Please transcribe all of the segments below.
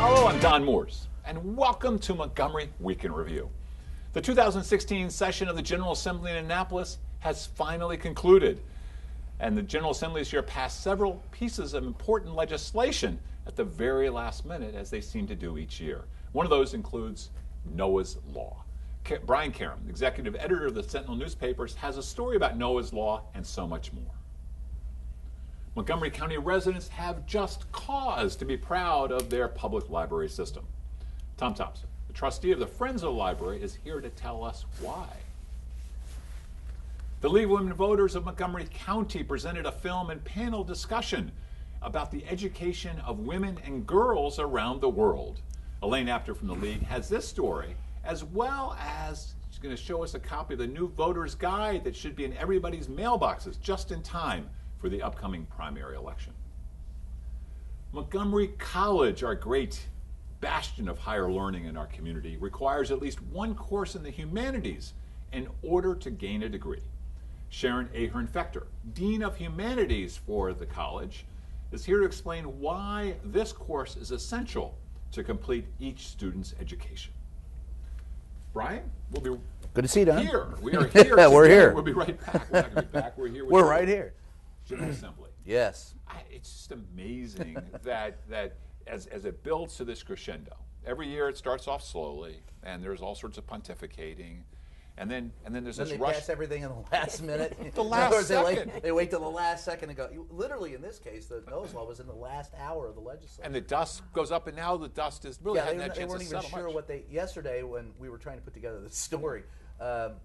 Hello, I'm Don Moores, and welcome to Montgomery Week in Review. The 2016 session of the General Assembly in Annapolis has finally concluded, and the General Assembly this year passed several pieces of important legislation at the very last minute, as they seem to do each year. One of those includes Noah's Law. Brian Karem, executive editor of the Sentinel newspapers, has a story about Noah's Law and so much more. Montgomery County residents have just cause to be proud of their public library system. Tom Thomson, the trustee of the Friends of the Library, is here to tell us why. The League of Women Voters of Montgomery County presented a film and panel discussion about the education of women and girls around the world. Elaine Apter from the League has this story, as well as she's going to show us a copy of the new voter's guide that should be in everybody's mailboxes just in time for the upcoming primary election. Montgomery College, our great bastion of higher learning in our community, requires at least one course in the humanities in order to gain a degree. Sharon Ahern Fechter, Dean of Humanities for the college, is here to explain why this course is essential to complete each student's education. Brian, we'll be good to see you, Don. Here. We are here. We're here. We'll be right back. We're not going to be back. We're here. We're right here. General Assembly. Yes. It's just amazing that as it builds to this crescendo. Every year it starts off slowly, and there's all sorts of pontificating, and then there's this they rush. pass everything in the last minute. The last second. They wait till the last second and go. Literally, in this case, the Noah's Law was in the last hour of the legislature. And the dust goes up, and now the dust is really hadn't had a chance to settle much. They weren't even sure what they. Yesterday, when we were trying to put together the story,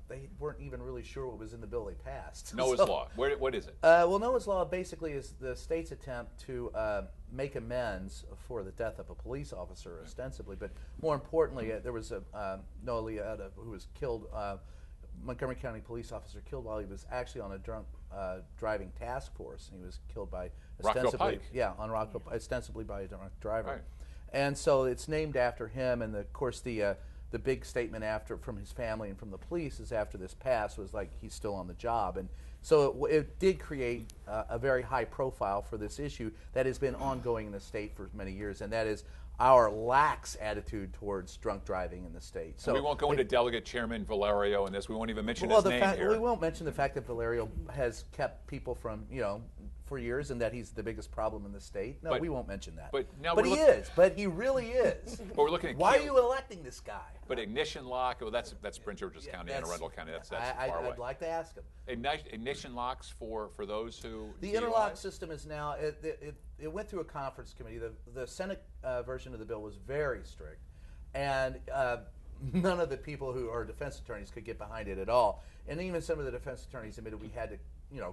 they weren't even really sure what was in the bill they passed. Noah's Law. What is it? Well, Noah's Law basically is the state's attempt to make amends for the death of a police officer, ostensibly. But more importantly, there was a Noah Liotta who was killed, Montgomery County police officer killed while he was actually on a drunk driving task force. He was killed by ostensibly, ostensibly by a drunk driver. Right. And so it's named after him. And of course, the big statement from his family and from the police is after this passed was like he's still on the job. And so it did create a very high profile for this issue that has been ongoing in the state for many years, and that is our lax attitude towards drunk driving in the state. So we won't go into Delegate Chairman Valerio in this. We won't even mention his name here. We won't mention the fact that Valerio has kept people from, for years, and that he's the biggest problem in the state. No, we won't mention that. But he is. But he really is. But we're looking at why are you electing this guy? But ignition lock, well, that's Prince George's County, Anne Arundel County. That's far away. I'd like to ask him. Ignition locks for those who the interlock system is now. It went through a conference committee. The Senate version of the bill was very strict, and none of the people who are defense attorneys could get behind it at all. And even some of the defense attorneys admitted we had to,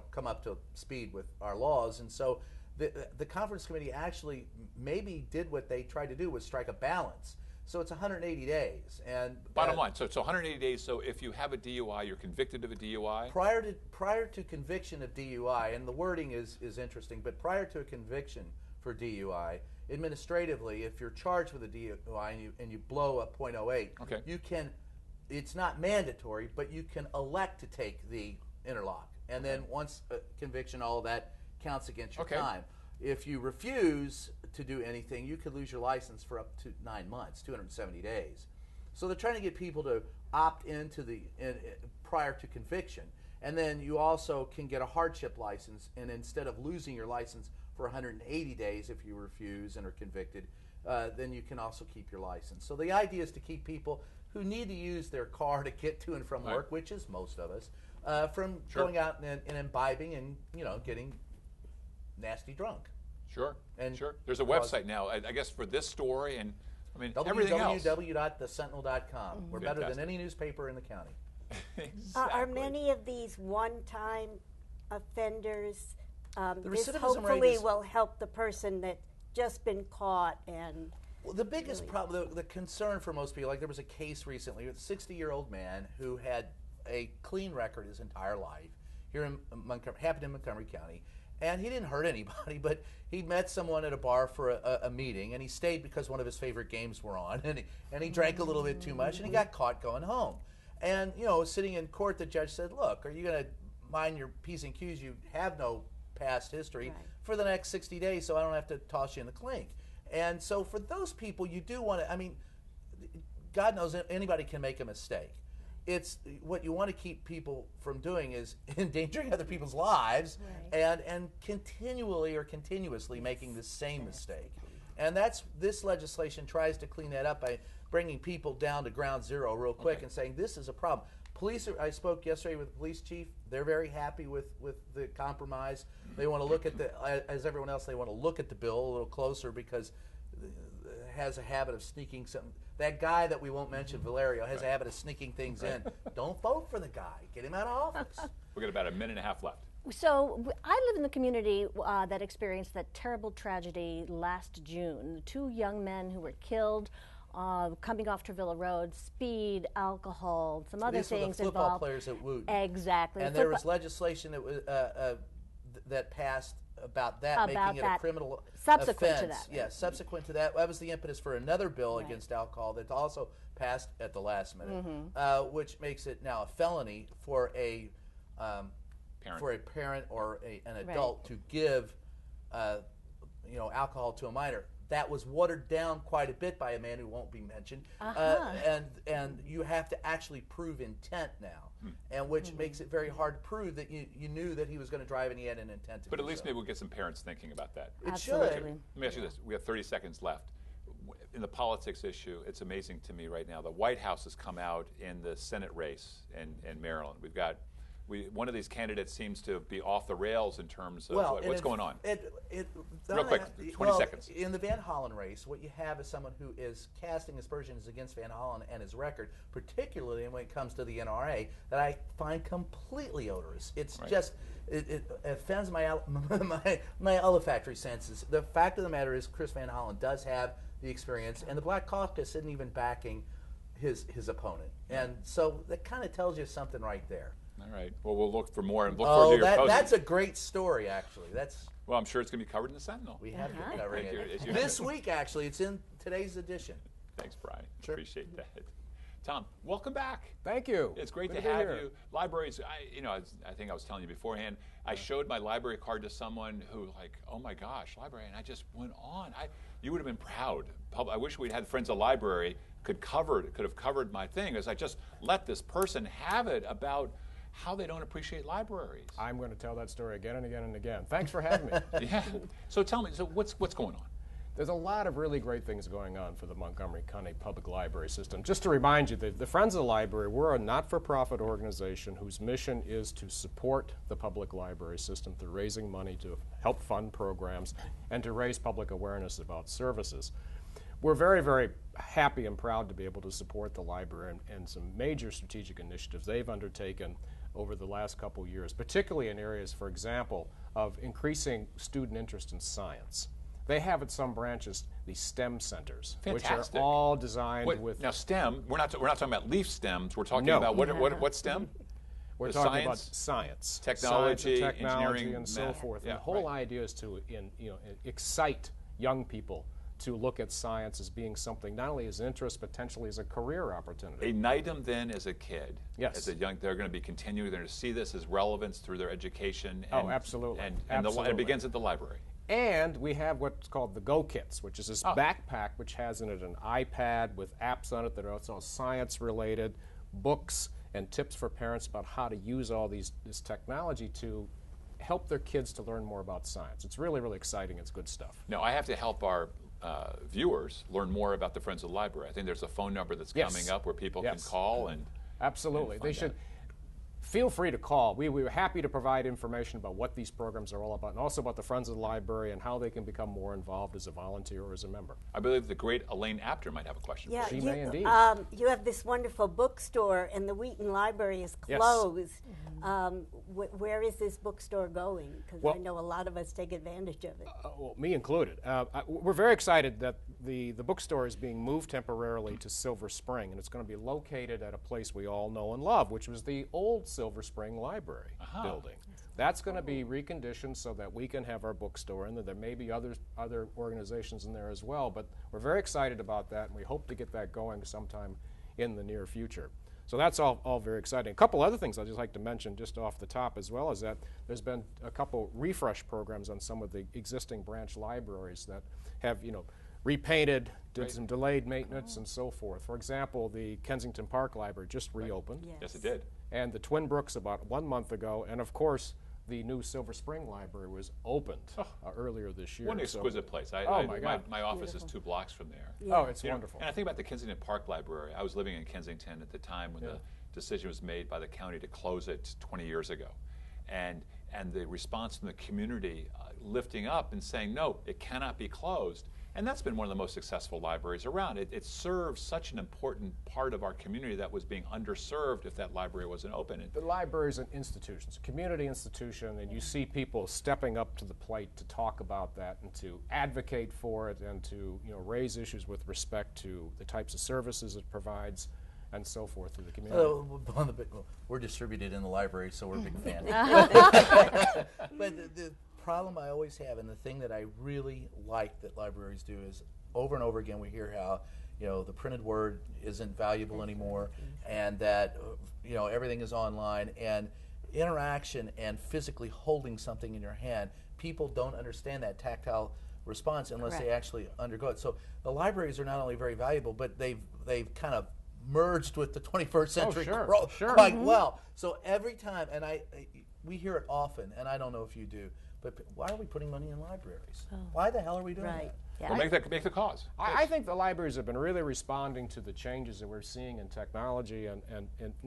come up to speed with our laws. And so the conference committee actually maybe did what they tried to do, was strike a balance. So it's 180 days. And bottom line, so 180 days. So if you have a DUI, you're convicted of a DUI. Prior to conviction of DUI, and the wording is interesting, but prior to a conviction for DUI, administratively, if you're charged with a DUI and you blow a .08, okay, you can. It's not mandatory, but you can elect to take the interlock, and then once conviction, all of that counts against your time. If you refuse to do anything, you could lose your license for up to 9 months, 270 days. So they're trying to get people to opt into prior to conviction. And then you also can get a hardship license, and instead of losing your license for 180 days if you refuse and are convicted, then you can also keep your license. So the idea is to keep people who need to use their car to get to and from work, which is most of us, from going out and imbibing and getting nasty drunk. Sure. There's a website now, I guess, for this story and everything else. www.thesentinel.com. We're better than any newspaper in the county. Exactly. Are many of these one-time offenders? This recidivism hopefully will help the person that's just been caught. And well, the biggest problem, the concern for most people, like there was a case recently with a 60-year-old man who had a clean record his entire life here in happened in Montgomery County. And he didn't hurt anybody, but he met someone at a bar for a meeting, and he stayed because one of his favorite games were on, and he drank a little bit too much, and he got caught going home. And, sitting in court, the judge said, look, are you going to mind your P's and Q's? You have no past history for the next 60 days, so I don't have to toss you in the clink. And so for those people, you do want to, I mean, God knows anybody can make a mistake. It's what you want to keep people from doing is endangering other people's lives, and continually or continuously making the same mistake. And this legislation tries to clean that up by bringing people down to ground zero real quick and saying this is a problem. Police, I spoke yesterday with the police chief. They're very happy with the compromise. They want to look at as everyone else, they want to look at the bill a little closer because it has a habit of sneaking something. That guy that we won't mention, Valerio, has a habit of sneaking things in. Don't vote for the guy. Get him out of office. We've got about a minute and a half left. So I live in the community that experienced that terrible tragedy last June. 2 young men who were killed coming off Trevilla Road, speed, alcohol, some other These were things the football involved. players at Wood. Exactly. And there was legislation that was that passed about that, making it a criminal subsequent offense. to that. Yes, subsequent to that. That was the impetus for another bill against alcohol that also passed at the last minute, which makes it now a felony for a parent or an adult to give alcohol to a minor. That was watered down quite a bit by a man who won't be mentioned, and you have to actually prove intent now, and which makes it very hard to prove that you knew that he was going to drive and he had an intent to. But at least maybe we'll get some parents thinking about that. It should. Let me ask you this: we have 30 seconds left. In the politics issue, it's amazing to me right now. The White House has come out in the Senate race in Maryland. We've got. One of these candidates seems to be off the rails in terms of what's going on. Real quick, 20 seconds. In the Van Hollen race, what you have is someone who is casting aspersions against Van Hollen and his record, particularly when it comes to the NRA, that I find completely odorous. It's just, it offends my olfactory senses. The fact of the matter is Chris Van Hollen does have the experience, and the Black Caucus isn't even backing his opponent. And so that kind of tells you something right there. All right. Well, we'll look for more and look forward to your post. That's a great story, actually. Well, I'm sure it's going to be covered in the Sentinel. We have been covering it. This week, actually. It's in today's edition. Thanks, Brian. Sure. Appreciate that. Tom, welcome back. Thank you. It's great to have you. Libraries, I think I was telling you beforehand, I showed my library card to someone who, like, oh my gosh, library, and I just went on. You would have been proud. I wish we'd had Friends of Library could have covered my thing, as I just let this person have it about how they don't appreciate libraries. I'm going to tell that story again and again and again. Thanks for having me. Yeah. So tell me, what's going on? There's a lot of really great things going on for the Montgomery County Public Library System. Just to remind you, the Friends of the Library, we're a not-for-profit organization whose mission is to support the public library system through raising money to help fund programs and to raise public awareness about services. We're very, very happy and proud to be able to support the library and some major strategic initiatives they've undertaken over the last couple years, particularly in areas, for example, of increasing student interest in science. They have at some branches these STEM centers, Fantastic. which are all designed with. Now, STEM. We're not talking about leaf stems. We're talking about what STEM? We're talking about science, technology, science and technology, engineering, and so math. forth. Yeah, and the whole idea is to excite young people to look at science as being something not only as interest, potentially as a career opportunity. Ignite them then as a kid. Yes. As a young, they're going to be continuing. They're going to see this as relevance through their education. And, absolutely. And absolutely. it begins at the library. And we have what's called the Go Kits, which is this backpack which has in it an iPad with apps on it that are also science-related, books, and tips for parents about how to use all this technology to help their kids to learn more about science. It's really, really exciting. It's good stuff. Now, I have to help our viewers learn more about the Friends of the Library. I think there's a phone number that's coming up where people can call and absolutely. They should feel free to call. We were happy to provide information about what these programs are all about, and also about the Friends of the Library and how they can become more involved as a volunteer or as a member. I believe the great Elaine Apter might have a question. Yeah, She may indeed. You have this wonderful bookstore, and the Wheaton Library is closed. Yes. Where is this bookstore going? Because I know a lot of us take advantage of it. Well, me included. We're very excited that the bookstore is being moved temporarily to Silver Spring, and it's going to be located at a place we all know and love, which was the old Silver Spring Library building. That's going to be reconditioned so that we can have our bookstore in there. There may be other organizations in there as well, but we're very excited about that, and we hope to get that going sometime in the near future. So that's all very exciting. A couple other things I'd just like to mention just off the top as well is that there's been a couple refresh programs on some of the existing branch libraries that have, repainted, did some delayed maintenance and so forth. For example, the Kensington Park Library just reopened. Yes. Yes, it did. And the Twin Brooks about 1 month ago, and of course, the new Silver Spring Library was opened earlier this year. What an exquisite place. My God. My office is 2 blocks from there. Yeah. Oh, it's wonderful. And I think about the Kensington Park Library. I was living in Kensington at the time when the decision was made by the county to close it 20 years ago. And the response from the community lifting up and saying, no, it cannot be closed. And that's been one of the most successful libraries around. It serves such an important part of our community that was being underserved if that library wasn't open. The library is an institution, it's a community institution, and you see people stepping up to the plate to talk about that and to advocate for it and to raise issues with respect to the types of services it provides and so forth through the community. We're distributed in the library, so we're a big fan. But the problem I always have, and the thing that I really like that libraries do, is over and over again we hear how the printed word isn't valuable anymore, and that everything is online, and interaction and physically holding something in your hand. People don't understand that tactile response unless they actually undergo it. So the libraries are not only very valuable, but they've kind of merged with the 21st century quite well. So every time, and we hear it often, and I don't know if you do, but why are we putting money in libraries? Why the hell are we doing that? Yeah. Well, make the cause. I think the libraries have been really responding to the changes that we're seeing in technology and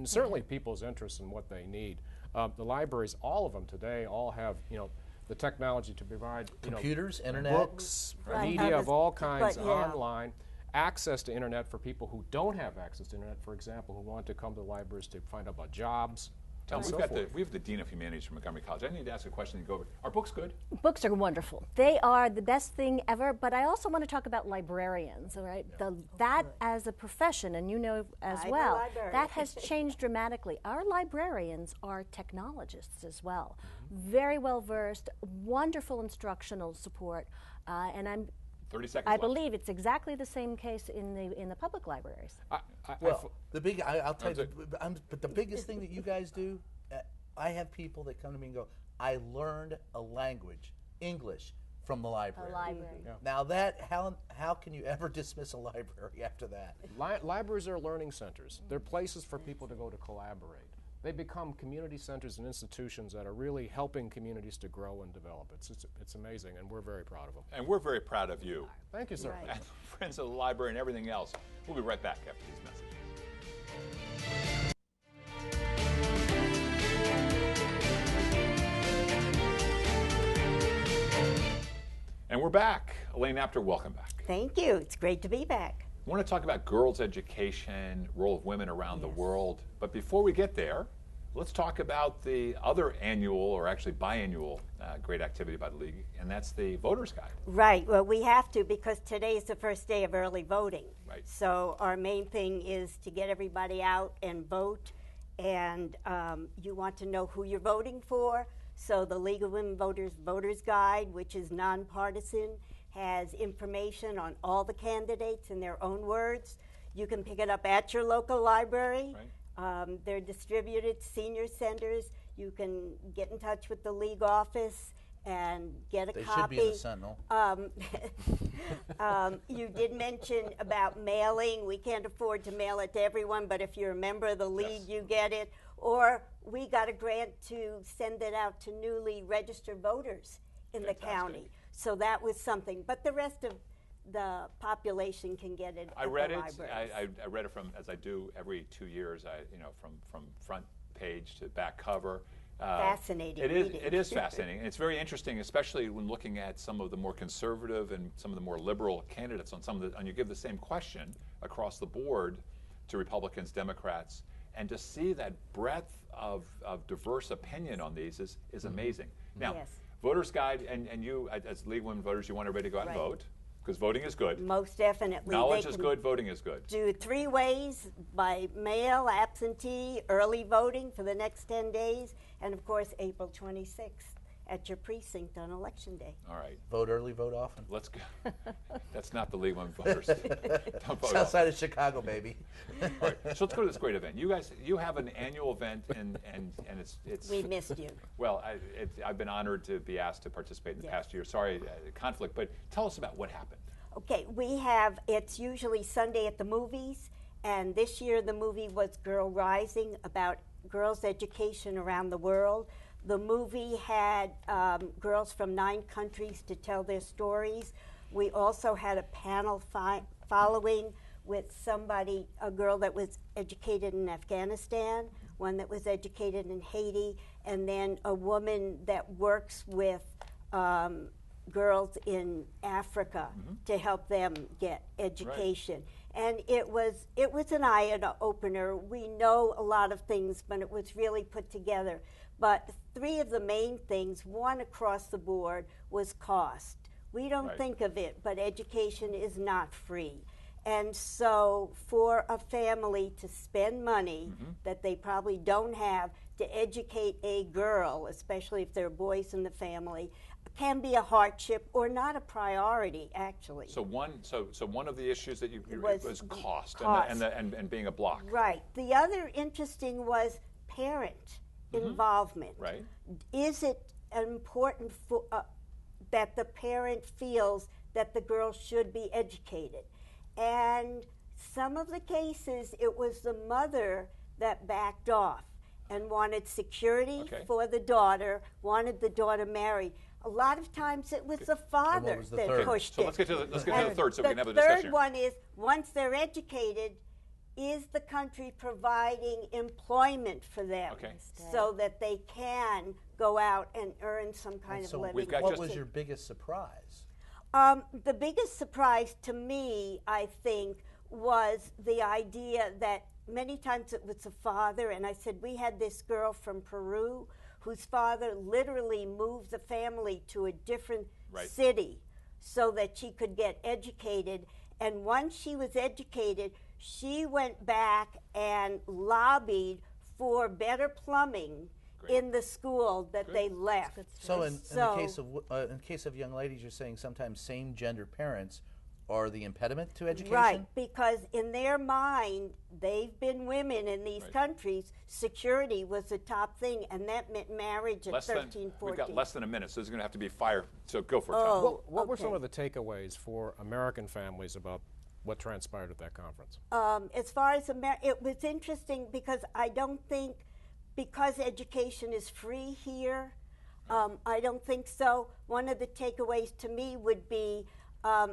certainly people's interests in what they need. The libraries, all of them today, all have the technology to provide computers, internet, books, media of all kinds online, access to internet for people who don't have access to internet, for example, who want to come to the libraries to find out about jobs. We have the Dean of Humanities from Montgomery College. I need to ask a question and go over. Are books good? Books are wonderful. They are the best thing ever, but I also want to talk about librarians, all right? That as a profession, and as well, that has changed dramatically. Our librarians are technologists as well. Very well versed, wonderful instructional support, and 30 seconds I left. believe it's exactly the same case in the public libraries. I'll tell you, but the biggest thing that you guys do, I have people that come to me and go, I learned a language, English, from the library. Now how can you ever dismiss a library after that? Libraries are learning centers. They're places for people to go to collaborate. They become community centers and institutions that are really helping communities to grow and develop. It's amazing, and we're very proud of them. And we're very proud of you. Thank you, sir. Right. And friends of the library and everything else. We'll be right back after these messages. And we're back. Elaine, Apter, welcome back. Thank you. It's great to be back. I want to talk about girls' education, role of women around the world. But before we get there, let's talk about the other annual, or actually biannual, great activity by the League, and that's the Voters Guide. Right. Well, we have to, because today is the first day of early voting. Right. So our main thing is to get everybody out and vote, and you want to know who you're voting for. So the League of Women Voters Voters Guide, which is nonpartisan, has information on all the candidates in their own words. You can pick it up at your local library. Right. They're distributed senior centers. You can get in touch with the League office and get a copy. They should be in the Sentinel. You did mention about mailing. We can't afford to mail it to everyone, but if you're a member of the League, you get it. Or we got a grant to send it out to newly registered voters in the county. So that was something. But the rest of the population can get it. I read it. I read it from, as I do every 2 years. From front page to back cover. Fascinating. It is fascinating. And it's very interesting, especially when looking at some of the more conservative and some of the more liberal candidates on and you give the same question across the board to Republicans, Democrats, and to see that breadth of diverse opinion on these is amazing. Now, Voters Guide, and you, as League of Women Voters, you want everybody to go out and vote, because voting is good. Most definitely. Knowledge is good, voting is good. Do 3 ways: by mail, absentee, early voting for the next 10 days, and of course April 26th at your precinct on Election Day. All right. Vote early, vote often. Let's go. That's not the League of Women Voters. Don't vote it's outside of Chicago, baby. All right. So let's go to this great event. You guys, you have an annual event, and it's. We missed you. Well, I've been honored to be asked to participate in the past year. Sorry, conflict, but tell us about what happened. Okay, it's usually Sunday at the movies, and this year the movie was Girl Rising, about girls' education around the world. The movie had girls from 9 countries to tell their stories. We also had a panel following with a girl that was educated in Afghanistan, one that was educated in Haiti, and then a woman that works with girls in Africa to help them get education. Right. And it was an eye-opener. We know a lot of things, but it was really put together. But 3 of the main things, one across the board, was cost. We don't think of it, but education is not free. And so for a family to spend money that they probably don't have to educate a girl, especially if there are boys in the family, can be a hardship or not a priority, actually. So one of the issues that was cost. And being a block. Right. The other interesting was parent involvement. Right. Is it important that the parent feels that the girl should be educated? And some of the cases, it was the mother that backed off and wanted security for the daughter, wanted the daughter married. A lot of times it was the father that pushed it. So let's get to the third so we can have a discussion. The discussion. third one is, once they're educated, is the country providing employment for them so that they can go out and earn some kind of living? What was your biggest surprise? The biggest surprise to me, I think, was the idea that many times it was the father, and I said, we had this girl from Peru whose father literally moved the family to a different city so that she could get educated. And once she was educated, she went back and lobbied for better plumbing in the school that they left. So in the case of young ladies, you're saying sometimes same-gender parents are the impediment to education? Right, because in their mind, they've been women in these countries. Security was the top thing, and that meant marriage at 13, 14. We've got less than a minute, so there's going to have to be fire. So go for it, Tom. What were some of the takeaways for American families about what transpired at that conference? As far as it was interesting because I don't think, because education is free here, I don't think so. One of the takeaways to me would be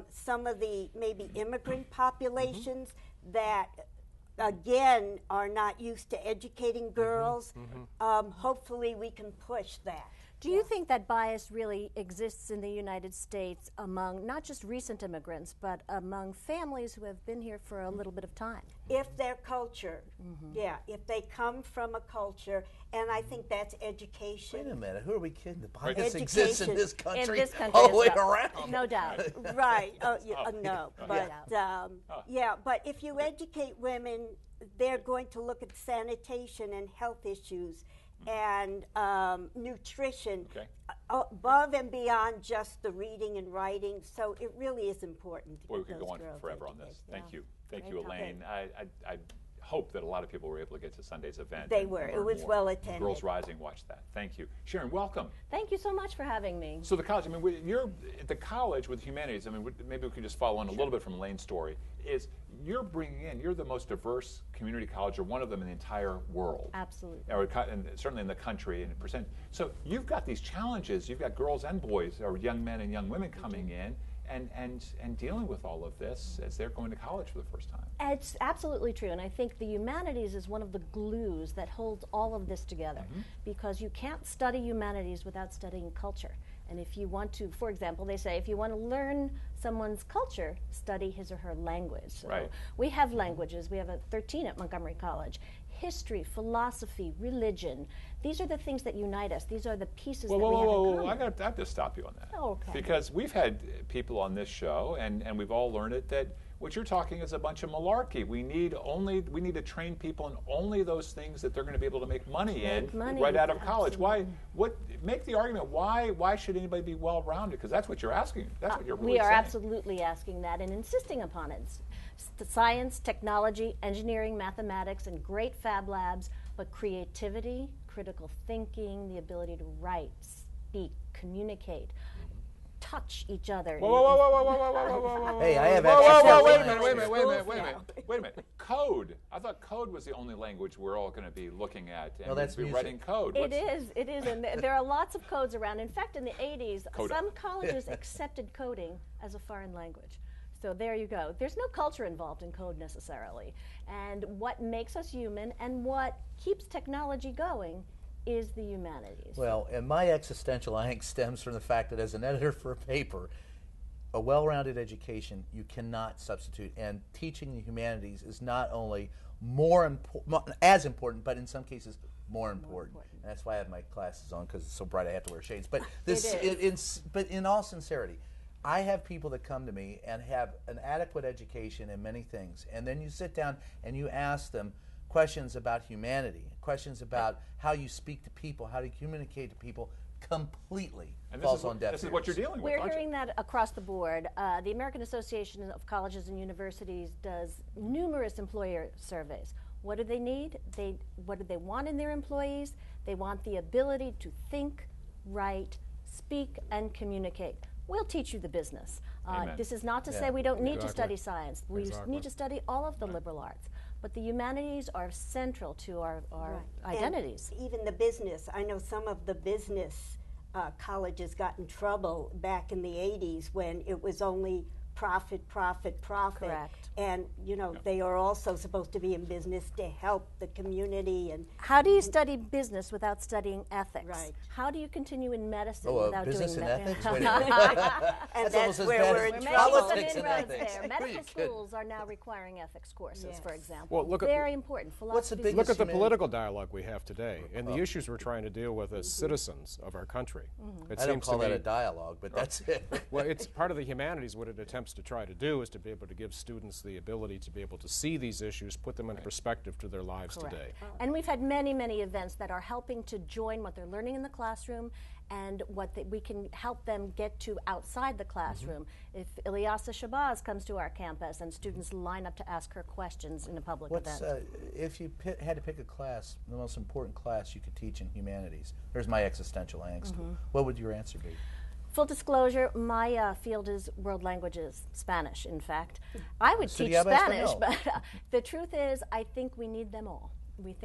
some of the maybe immigrant populations that, again, are not used to educating girls. Hopefully we can push that. Do you think that bias really exists in the United States among not just recent immigrants, but among families who have been here for a little bit of time? If their culture, if they come from a culture, and I think that's education. Wait a minute, who are we kidding? The bias Education. exists in this country, In this country all the way as well. around. No doubt. Right. No. But if you educate women, they're going to look at sanitation and health issues and nutrition above and beyond just the reading and writing. So it really is important to Boy, we get could those go on girls forever on educated. this. Thank you. Thank Great you, topic. Elaine. I hope that a lot of people were able to get to Sunday's event. They and were. learn It was more. well attended. Girls Rising, watch that. Thank you. Sharon, welcome. Thank you so much for having me. So the college, I mean, you're at the college with humanities. I mean, maybe we could just follow on a little bit from Elaine's story. You're the most diverse community college, or one of them in the entire world. Absolutely. And certainly in the country in percent. So you've got these challenges. You've got girls and boys, or young men and young women coming in and dealing with all of this as they're going to college for the first time. It's absolutely true, and I think the humanities is one of the glues that holds all of this together, because you can't study humanities without studying culture. And if you want to, for example, they say if you want to learn someone's culture, study his or her language. So we have languages. We have 13 at Montgomery College. History, philosophy, religion. These are the things that unite us. These are the pieces that we have in common. I have to stop you on that. Oh, okay. Because we've had people on this show, and we've all learned it, that what you're talking is a bunch of malarkey. We need to train people in only those things that they're going to be able to make money in right out of college. Make the argument, why should anybody be well-rounded? Because that's what you're asking. That's what you're really saying. We are absolutely asking that and insisting upon it. Science, technology, engineering, mathematics, and great fab labs, but creativity, critical thinking, the ability to write, speak, communicate, touch each other. Whoa, whoa, whoa, whoa, whoa, whoa, whoa, whoa, whoa, whoa. Hey, I have Whoa, whoa, extra whoa, wait a language. minute, wait a minute, wait a minute, wait a minute. Wait a minute. Code. I thought code was the only language we're all going to be looking at. And No, that's we'd be music. writing code. It is, and there are lots of codes around. In fact, in the 80s, Coda. some colleges accepted coding as a foreign language. So there you go. There's no culture involved in code necessarily. And what makes us human and what keeps technology going is the humanities. Well, and my existential angst stems from the fact that as an editor for a paper, a well-rounded education you cannot substitute, and teaching the humanities is not only as important, but in some cases more important. And that's why I have my glasses on, because it's so bright I have to wear shades. But but in all sincerity, I have people that come to me and have an adequate education in many things, and then you sit down and you ask them questions about humanity, questions about how you speak to people, how to communicate to people, completely falls on deaf ears. This is what you're dealing with, We're aren't you? hearing that across the board. The American Association of Colleges and Universities does numerous employer surveys. What do they need? What do they want in their employees? They want the ability to think, write, speak, and communicate. We'll teach you the business. This is not to say we don't need to study science. We need to study all of the liberal arts. But the humanities are central to our identities. And even the business. I know some of the business colleges got in trouble back in the 80s when it was only profit, profit, profit. Correct. And, you know, they are also supposed to be in business to help the community. And how do you study business without studying ethics? Right. How do you continue in medicine Oh, without business doing and ethics? Wait a and That's almost as where bad we're as in We're trouble. making some politics and inroads ethics. there. Are you Medical kidding? schools are now requiring ethics courses, Yes. for example. Well, look at- Very important. What's the Philosophy. biggest Look at the humanity- political dialogue we have today and the issues we're trying to deal with as citizens of our country. It I don't seems call to that me, a dialogue, but that's it. well, it's part of the humanities. What it attempts to try to do is to be able to give students the ability to be able to see these issues, put them in perspective to their lives today. And we've had many, many events that are helping to join what they're learning in the classroom and what we can help them get to outside the classroom. If Ilyasa Shabazz comes to our campus and students line up to ask her questions in a public What's event. if you had to pick a class, the most important class you could teach in humanities? There's my existential angst. What would your answer be? Full disclosure, my field is world languages, Spanish, in fact. I would teach Estudiaba Spanish, español. but the truth is, I think we need them all. We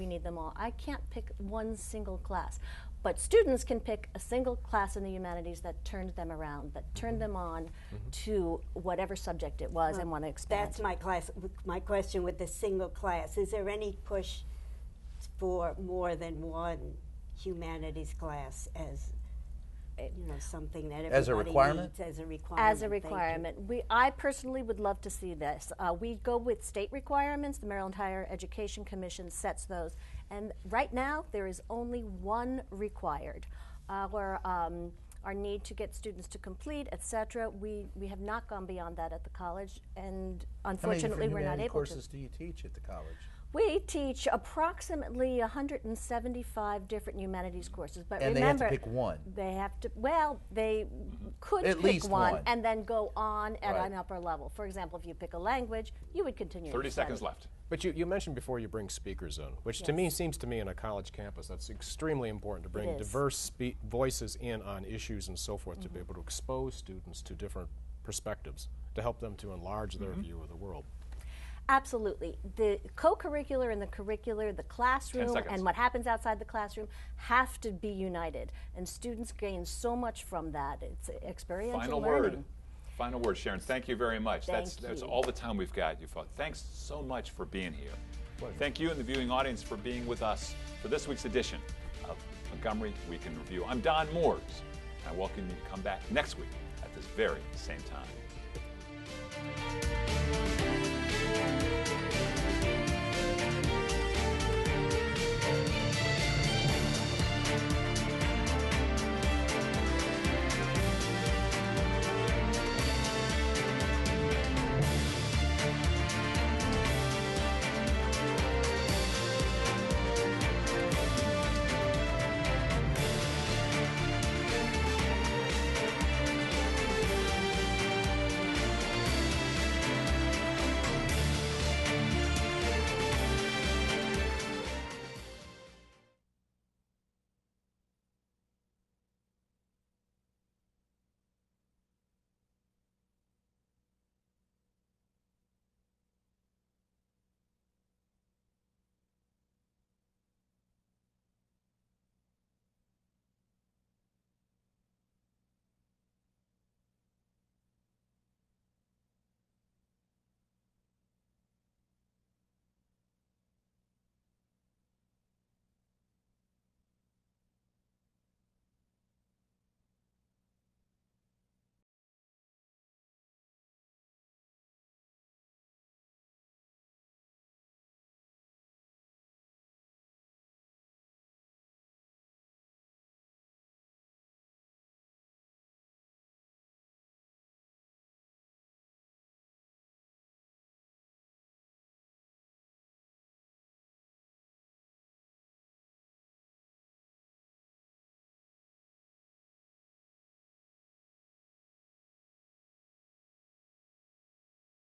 need them all. I can't pick one single class, but students can pick a single class in the humanities that turned them around, that turned them on to whatever subject it was and want to expand. That's my class. My question with the single class: is there any push for more than one humanities class as something that everybody As a requirement? needs as a requirement? As a requirement. I personally would love to see this. We go with state requirements. The Maryland Higher Education Commission sets those. And right now, there is only one required. Our need to get students to complete, etc. We have not gone beyond that at the college, and unfortunately, we're not able to. How many different courses do you teach at the college? We teach approximately 175 different humanities courses, but And remember, they have to pick one. They have to. Well, they could At pick least one. and then go on at Right. an upper level. For example, if you pick a language, you would continue. 30 to study. seconds left. But you mentioned before you bring speakers in, which to me seems to me in a college campus that's extremely important to bring is. diverse voices in on issues and so forth to be able to expose students to different perspectives to help them to enlarge their view of the world. Absolutely. The co-curricular and the curricular, the 10 classroom, seconds. and what happens outside the classroom have to be united. And students gain so much from that. It's experiential Final learning. word. Final word, Sharon. Thank you very much. That's Thank you. all the time we've got. Thanks so much for being here. Thank you and the viewing audience for being with us for this week's edition of Montgomery Week in Review. I'm Don Mooers. I welcome you to come back next week at this very same time.